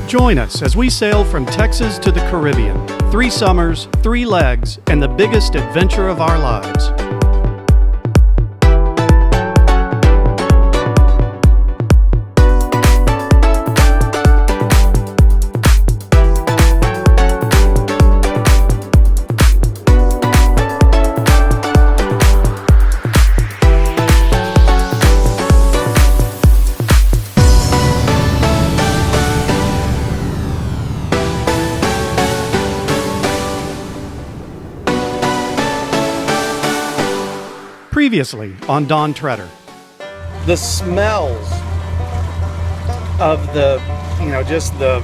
Join us as we sail from Texas to the Caribbean. 3 summers, 3 legs, and the biggest adventure of our lives. Previously on Don Treader. The smells of the, just the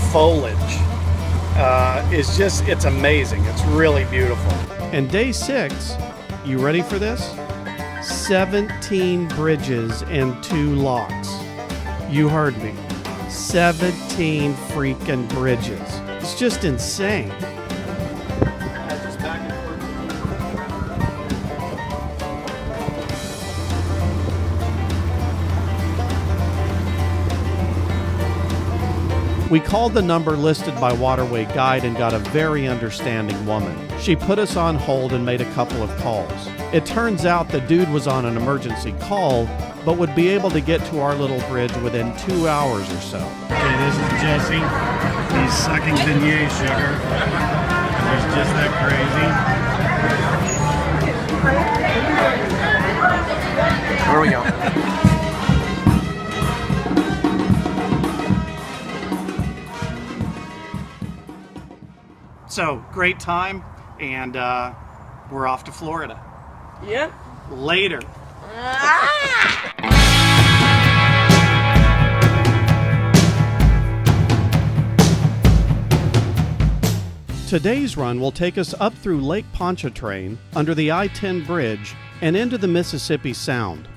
foliage is just, it's amazing. It's really beautiful. And day 6, you ready for this? 17 bridges and 2 locks. You heard me. 17 freaking bridges. It's just insane. We called the number listed by Waterway Guide and got a very understanding woman. She put us on hold and made a couple of calls. It turns out the dude was on an emergency call, but would be able to get to our little bridge within 2 hours or so. Okay, this is Jesse. He's sucking beignet sugar. He's just that crazy. Here we go. So, great time, and we're off to Florida. Yep. Later. Today's run will take us up through Lake Pontchartrain, under the I-10 bridge, and into the Mississippi Sound.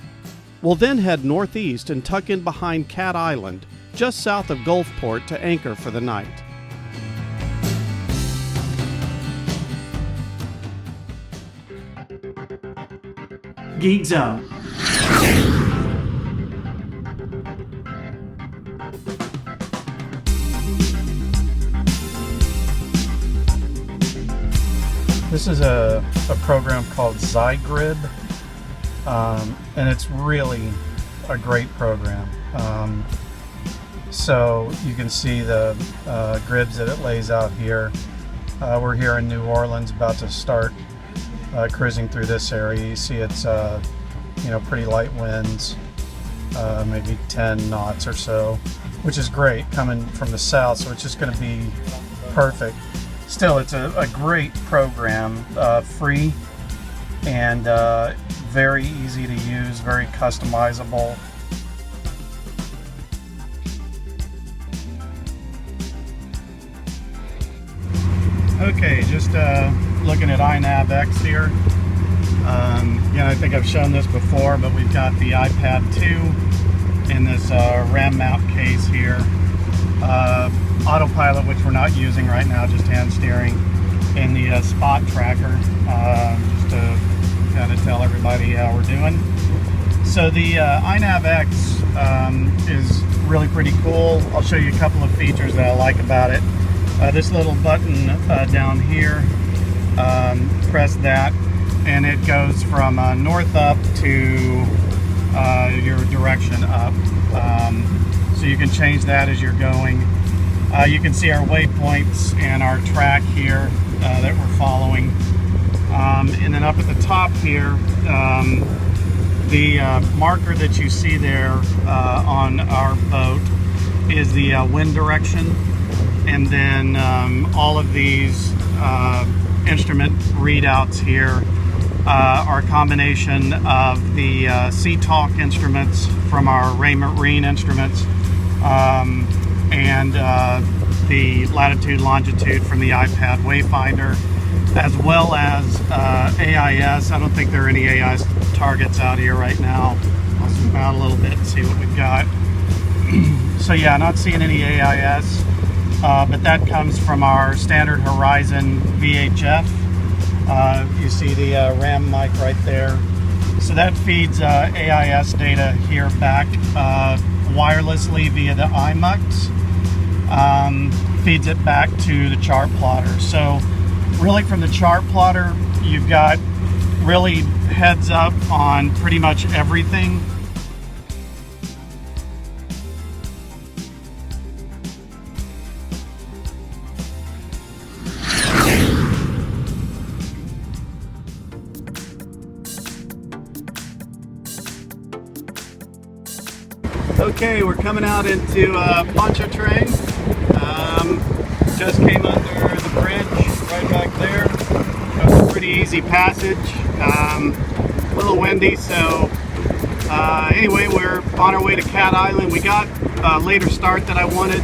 We'll then head northeast and tuck in behind Cat Island, just south of Gulfport, to anchor for the night. Geek Zone. This is a program called Zygrib, and it's really a great program. So you can see the grids that it lays out here. We're here in New Orleans, about to start cruising through this area. You see it's pretty light winds, maybe 10 knots or so, which is great coming from the south, so it's just going to be perfect. Still, it's a great program, free and very easy to use, very customizable. Okay, just looking at iNavX here. I think I've shown this before, but we've got the iPad 2 in this RAM mount case here. Autopilot, which we're not using right now, just hand steering, in the spot tracker, just to kind of tell everybody how we're doing. So the iNavX is really pretty cool. I'll show you a couple of features that I like about it. This little button down here, press that, and it goes from north up to your direction up. So you can change that as you're going. You can see our waypoints and our track here that we're following. And then up at the top here, the marker that you see there on our boat is the wind direction. And then all of these instrument readouts here are a combination of the Sea-Talk instruments from our Raymond Marine instruments, and the latitude, longitude from the iPad Wayfinder, as well as AIS. I don't think there are any AIS targets out here right now. I'll zoom out a little bit and see what we've got. So yeah, not seeing any AIS, but that comes from our standard Horizon VHF. You see the RAM mic right there. So that feeds AIS data here back wirelessly via the iMux. feeds it back to the chart plotter. So really from the chart plotter, you've got really heads up on pretty much everything. Okay, we're coming out into Pontchartrain. Just came under the bridge right back there. It was a pretty easy passage. A little windy, so anyway, we're on our way to Cat Island. We got a later start that I wanted.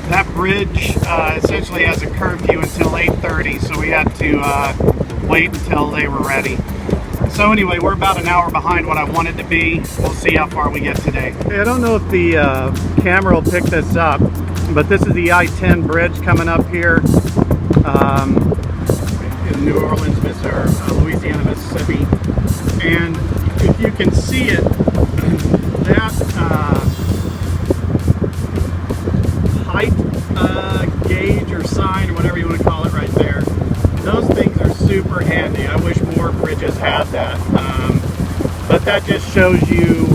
That bridge essentially has a curfew until 8:30, so we had to wait until they were ready. So anyway, we're about an hour behind what I wanted to be. We'll see how far we get today. I don't know if the camera will pick this up, but this is the I-10 bridge coming up here in New Orleans, Missouri, Louisiana, Mississippi. And if you can see it, that height gauge or sign or whatever you want to call it right there, those things are super handy. I wish more bridges had that. But that just shows you,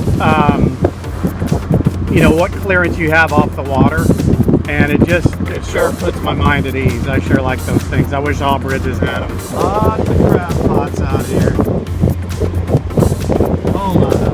you know, what clearance you have off the water. And it sure puts my mind at ease. I sure like those things. I wish all bridges had them. Lots of crab pots out here. Whole lot of them.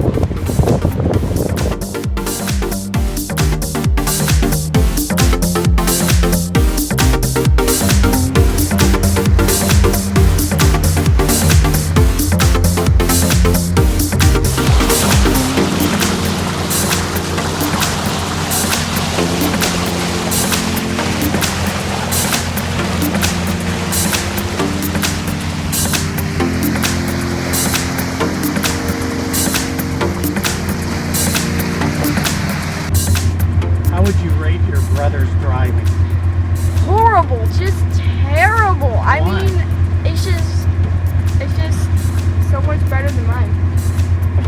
Would you rate your brother's driving? Horrible, just terrible. I Why? mean, it's just so much better than mine.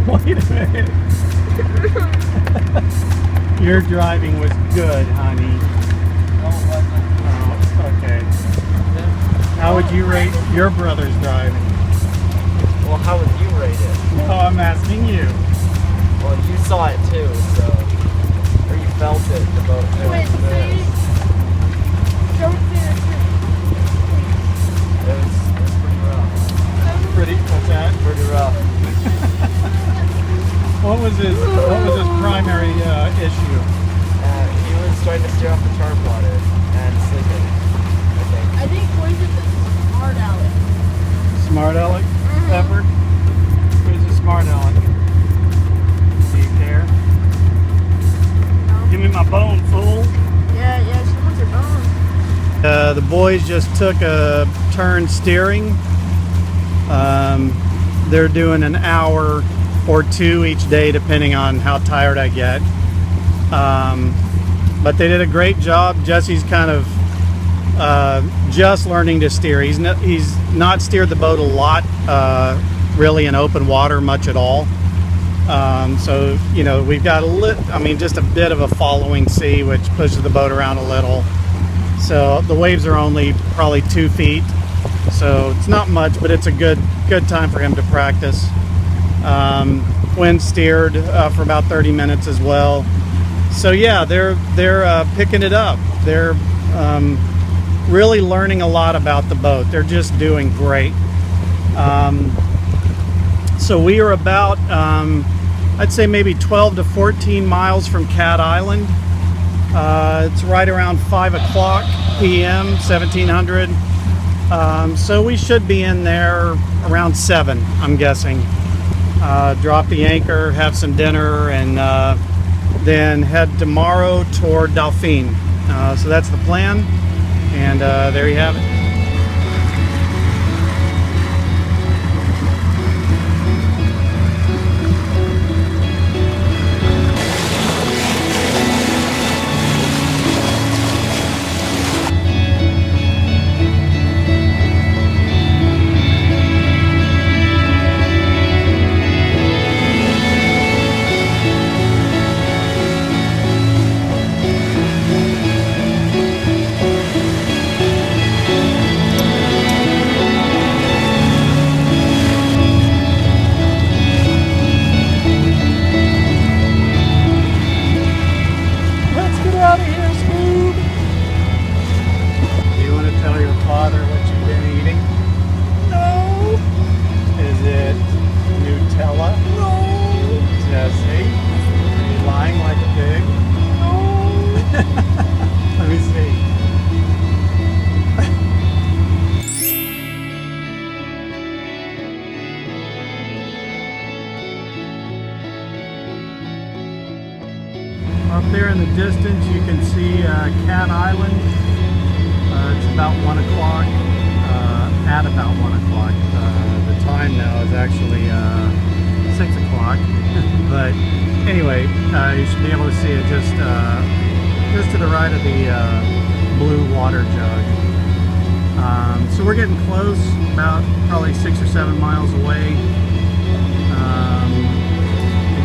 Wait a minute. Your driving was good, honey. No, it wasn't. Oh, okay. How would you rate your brother's driving? Well, how would you rate it? Oh, I'm asking you. Well, you saw it too, so. Or you felt it, the boat. Wait, so you don't see the It was pretty rough. What's that? Pretty rough. What was his primary issue? He was trying to steer off the chart plotter and sleeping, I think. I think, what is it, the smart aleck? Smart aleck, Pepper? Who's a smart aleck? Do you care? No. Give me my bone, fool. Yeah, she wants her bone. The boys just took a turn steering. They're doing an hour or two each day depending on how tired I get. But they did a great job. Jesse's kind of just learning to steer. He's not steered the boat a lot, really in open water much at all. So, you know, we've got just a bit of a following sea, which pushes the boat around a little. So the waves are only probably 2 feet. So it's not much, but it's a good time for him to practice. Wind steered for about 30 minutes as well. So yeah, they're picking it up. They're really learning a lot about the boat. They're just doing great. So we are about, I'd say maybe 12 to 14 miles from Cat Island. It's right around 5 o'clock p.m., 1700. So we should be in there around 7, I'm guessing. Drop the anchor, have some dinner, and then head tomorrow toward Dauphin. So that's the plan, and there you have it. Up there in the distance you can see Cat Island. It's about 1 o'clock, at about 1 o'clock. The time now is actually 6 o'clock. But anyway, you should be able to see it just to the right of the blue water jug. So we're getting close, about probably 6 or 7 miles away.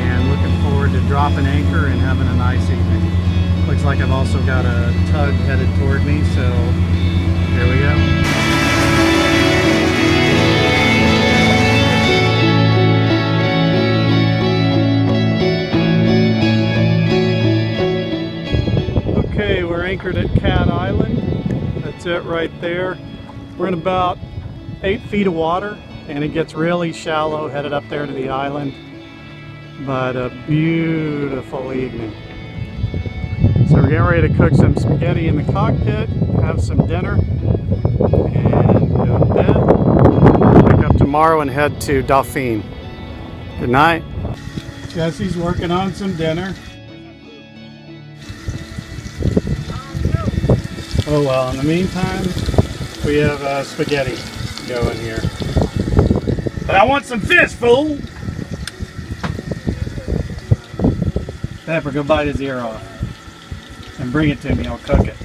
And looking forward to dropping anchor and having a nice evening. Looks like I've also got a tug headed toward me, so here we go. Okay, we're anchored at Cat Island. That's it right there. We're in about 8 feet of water, and it gets really shallow headed up there to the island. But a beautiful evening. So we're getting ready to cook some spaghetti in the cockpit, have some dinner, and go to bed. Wake up tomorrow and head to Dauphin. Good night. Jesse's working on some dinner. Oh well, in the meantime, we have spaghetti going here. But I want some fish, fool! Pepper, go bite his ear off. And bring it to me, I'll cook it.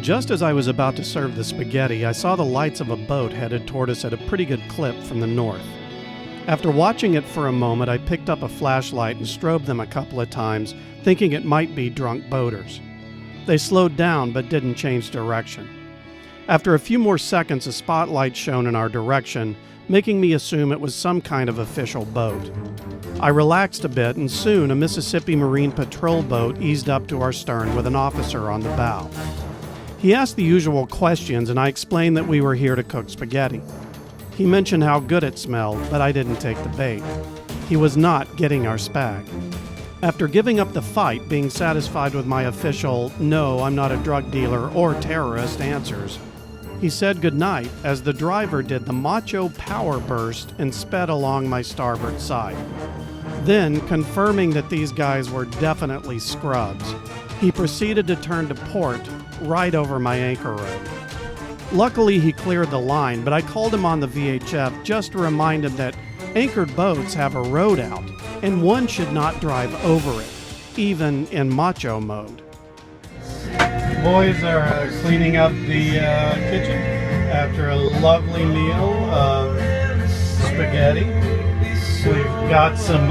Just as I was about to serve the spaghetti, I saw the lights of a boat headed toward us at a pretty good clip from the north. After watching it for a moment, I picked up a flashlight and strobed them a couple of times, thinking it might be drunk boaters. They slowed down but didn't change direction. After a few more seconds, a spotlight shone in our direction, making me assume it was some kind of official boat. I relaxed a bit, and soon a Mississippi Marine Patrol boat eased up to our stern with an officer on the bow. He asked the usual questions, and I explained that we were here to cook spaghetti. He mentioned how good it smelled, but I didn't take the bait. He was not getting our spag. After giving up the fight, being satisfied with my official, "No, I'm not a drug dealer or terrorist" answers, he said goodnight as the driver did the macho power burst and sped along my starboard side. Then, confirming that these guys were definitely scrubs, he proceeded to turn to port right over my anchor road. Luckily, he cleared the line, but I called him on the VHF just to remind him that anchored boats have a road out, and one should not drive over it, even in macho mode. The boys are cleaning up the kitchen after a lovely meal of spaghetti. We've got some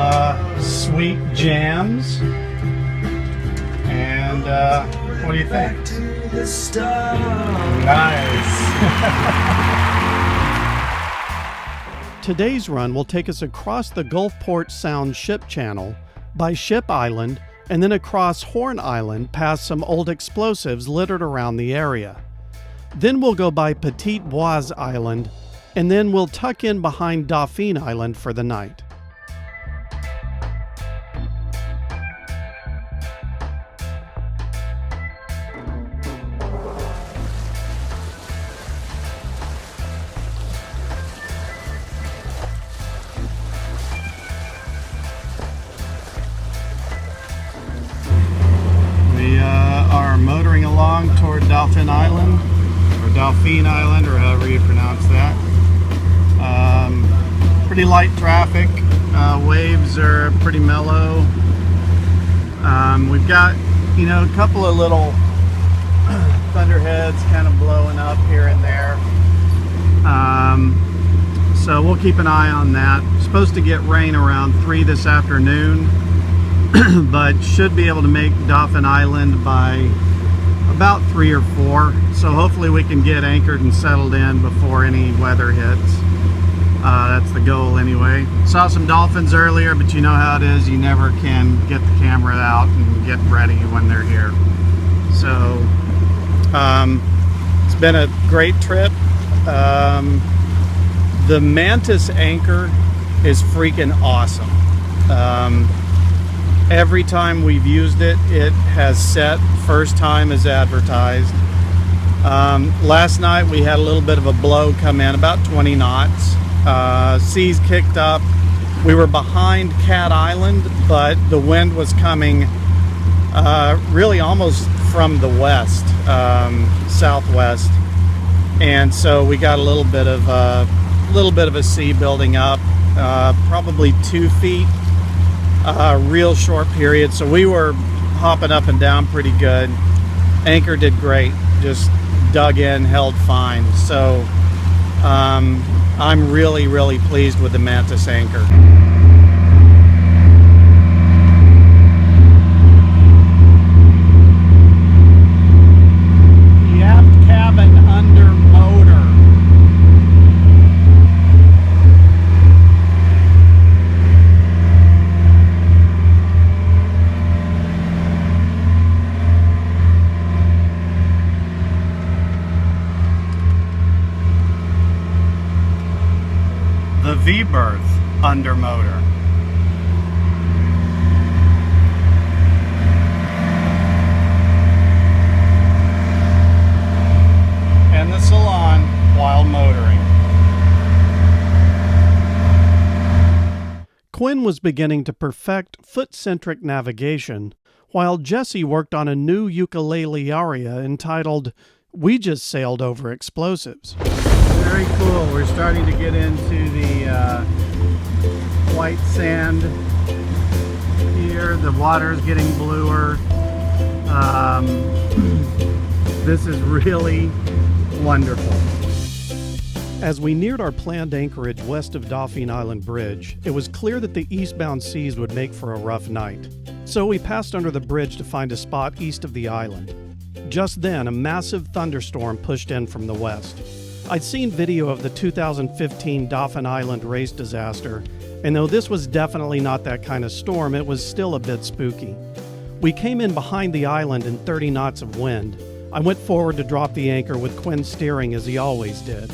sweet jams. And what do you think? Nice. Today's run will take us across the Gulfport Sound Ship Channel, by Ship Island, and then across Horn Island past some old explosives littered around the area. Then we'll go by Petite Boise Island, and then we'll tuck in behind Dauphin Island for the night. Are motoring along toward Dauphin Island, or Dauphin Island, or however you pronounce that. Pretty light traffic. Waves are pretty mellow. We've got, a couple of little thunderheads kind of blowing up here and there. So we'll keep an eye on that. Supposed to get rain around 3 this afternoon. But should be able to make Dauphin Island by about 3 or 4. So hopefully we can get anchored and settled in before any weather hits. That's the goal anyway. Saw some dolphins earlier, but you know how it is. You never can get the camera out and get ready when they're here. So it's been a great trip. The Mantis anchor is freaking awesome. Every time we've used it, it has set first time as advertised. Last night we had a little bit of a blow come in, about 20 knots. Seas kicked up. We were behind Cat Island, but the wind was coming really almost from the west, southwest, and so we got a little bit of a sea building up, probably 2 feet, real short period. So we were hopping up and down pretty good. Anchor did great, just dug in, held fine. So I'm really pleased with the Mantis anchor. The aft cabin under motor. The V-berth under motor. And the salon while motoring. Quinn was beginning to perfect foot-centric navigation, while Jesse worked on a new ukulele aria entitled "We Just Sailed Over Explosives." Very cool. We're starting to get into the white sand here. The water's getting bluer. This is really wonderful. As we neared our planned anchorage west of Dauphin Island Bridge, it was clear that the eastbound seas would make for a rough night. So we passed under the bridge to find a spot east of the island. Just then, a massive thunderstorm pushed in from the west. I'd seen video of the 2015 Dauphin Island race disaster, and though this was definitely not that kind of storm, it was still a bit spooky. We came in behind the island in 30 knots of wind. I went forward to drop the anchor with Quinn steering as he always did.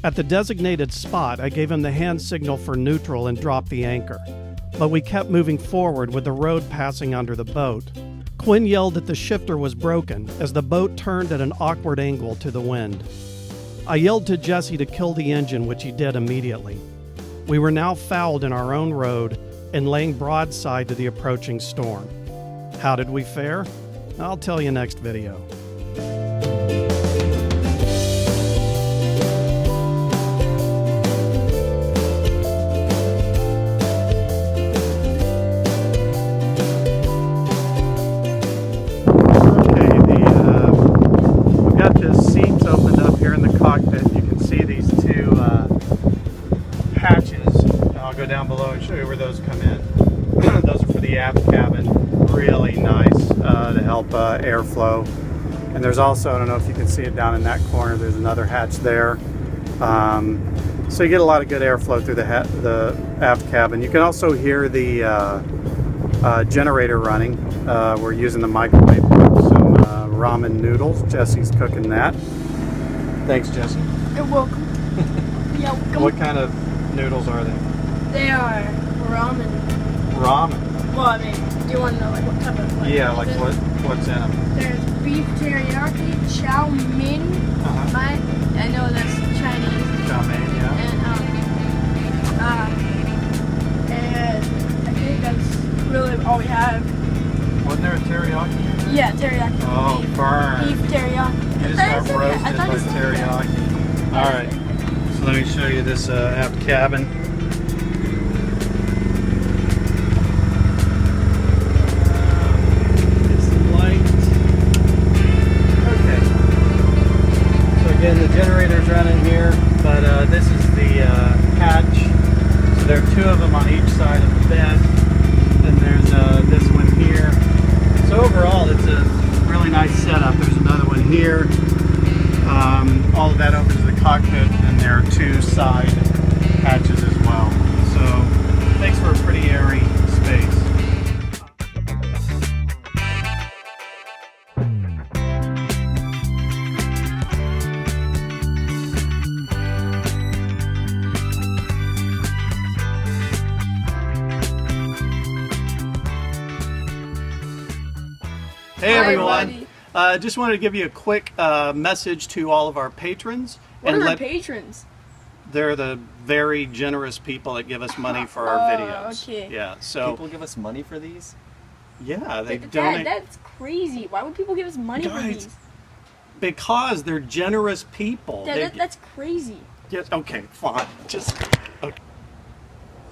At the designated spot, I gave him the hand signal for neutral and dropped the anchor. But we kept moving forward with the road passing under the boat. Quinn yelled that the shifter was broken as the boat turned at an awkward angle to the wind. I yelled to Jesse to kill the engine, which he did immediately. We were now fouled in our own road and laying broadside to the approaching storm. How did we fare? I'll tell you next video. Down below and show you where those come in. Those are for the aft cabin. Really nice to help airflow. And there's also, I don't know if you can see it down in that corner, there's another hatch there. So you get a lot of good airflow through the aft cabin. You can also hear the generator running. We're using the microwave for some ramen noodles. Jesse's cooking that. Thanks, Jesse. You're welcome. You're welcome. What kind of noodles are they? They are ramen. Ramen? Well, I mean, do you want to know like what type of? Yeah, like what's in them? There's beef teriyaki, chow mein. I know that's Chinese. Chow mein, yeah. And I think that's really all we have. Wasn't there a teriyaki? Yeah, teriyaki. Oh, beef. burn. Beef teriyaki. You just got roasted by teriyaki. All right. So let me show you this aft cabin. Again, the generator's running here, but this is the hatch. So there are two of them on each side of the bed. Then there's this one here. So overall, it's a really nice setup. There's another one here. All of that opens to the cockpit, and there are two side hatches as well. Hey everyone. everybody. Just wanted to give you a quick message to all of our patrons. What are our patrons? They're the very generous people that give us money for our videos. Okay. Yeah, so People give us money for these? yeah, they Dad, donate that's crazy. Why would people give us money for Guys, these? because they're generous people. Dad, They- that's crazy. Yes, okay, fine. Just okay.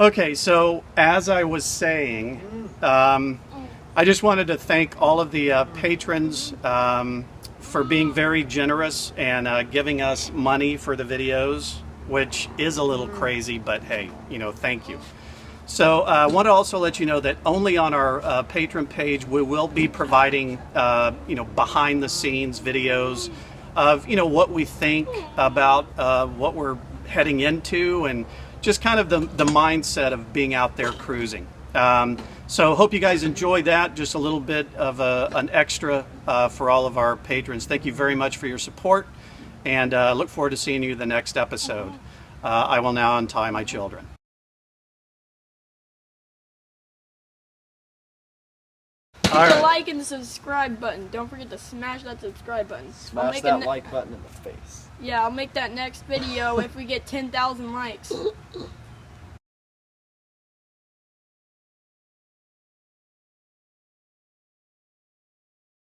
Okay, so as I was saying, I just wanted to thank all of the patrons for being very generous and giving us money for the videos, which is a little crazy, but hey, you know, thank you. So I want to also let you know that only on our patron page we will be providing, you know, behind the scenes videos of, you know, what we think about what we're heading into and just kind of the mindset of being out there cruising. So hope you guys enjoyed that. Just a little bit of an extra for all of our patrons. Thank you very much for your support, and look forward to seeing you the next episode. I will now untie my children. Hit the like and the subscribe button. Don't forget to smash that subscribe button. Smash that like button in the face. Yeah, I'll make that next video if we get 10,000 likes.